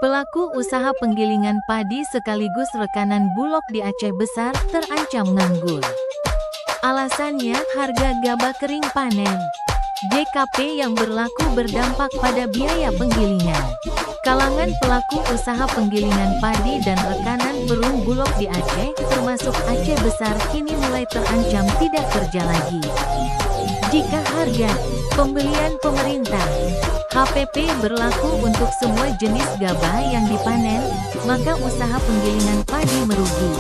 Pelaku usaha penggilingan padi sekaligus rekanan Bulog di Aceh Besar terancam nganggur. Alasannya harga gabah kering panen. GKP yang berlaku berdampak pada biaya penggilingan. Kalangan pelaku usaha penggilingan padi dan rekanan perum Bulog di Aceh, termasuk Aceh Besar, kini mulai terancam tidak kerja lagi. Jika harga pembelian pemerintah HPP berlaku untuk semua jenis gabah yang dipanen, maka usaha penggilingan padi merugi.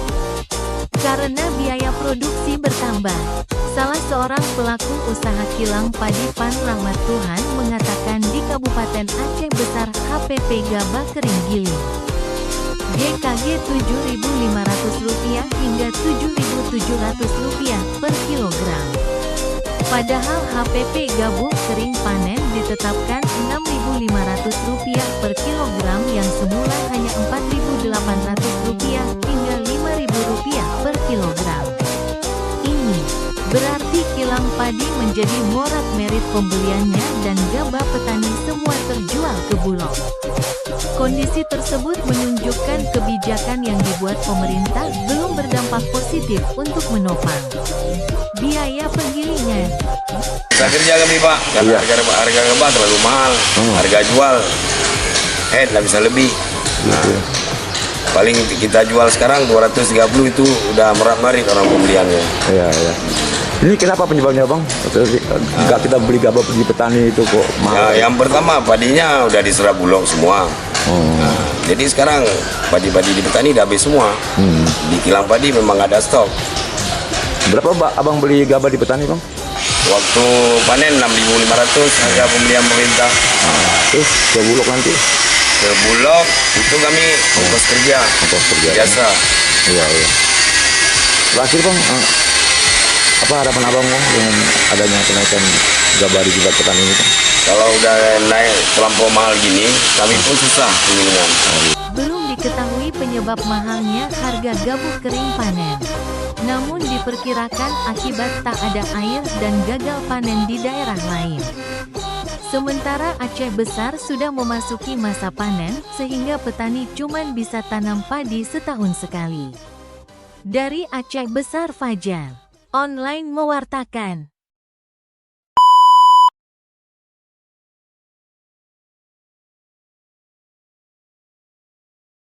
Karena biaya produksi bertambah. Salah seorang pelaku usaha kilang padi Pan Rahmat Tuhan mengatakan di Kabupaten Aceh Besar HPP gabah kering giling GKG Rp7.500 hingga Rp7.700 per kilogram. Padahal HPP gabah kering panen ditetapkan Rp6.500 per kilogram yang semula hanya Rp4.800 hingga Rp5.000 per kilogram. Ini berarti kilang padi menjadi morat merit pembeliannya dan gabah petani semua terjual ke Bulog. Kondisi tersebut menunjukkan kebijakan yang dibuat pemerintah belum berdampak positif untuk menopang biaya penggilingan. Kita kerja kami Pak, karena harga gabah terlalu mahal, harga jual nggak bisa lebih. Nah, paling kita jual sekarang 230 itu udah merat-marit orang pembeliannya. Iya, iya. Ini kenapa penyebabnya Bang? Nggak kita beli gabah di petani itu kok mahal? Ya, yang pertama padinya udah diserap Bulog semua. Nah, jadi sekarang padi-padi di petani udah habis semua. Di kilang padi memang ada stok. Berapa Abang beli gabah di petani Bang? Waktu panen 6.500 harga pembelian pemerintah. Terus ke Bulog nanti? Ke Bulog itu kami ongkos kerja. Biasa. Iya, iya. Terakhir Bang, apa harapan Abang Bang dengan adanya kenaikan gabah di tingkat petani ini Bang? Kalau udah naik terlampau mahal gini, kami pun susah penggilingan. Belum diketahui penyebab mahalnya harga gabah kering panen. Namun diperkirakan akibat tak ada air dan gagal panen di daerah lain. Sementara Aceh Besar sudah memasuki masa panen, sehingga petani cuma bisa tanam padi setahun sekali. Dari Aceh Besar, Fajar Online mewartakan.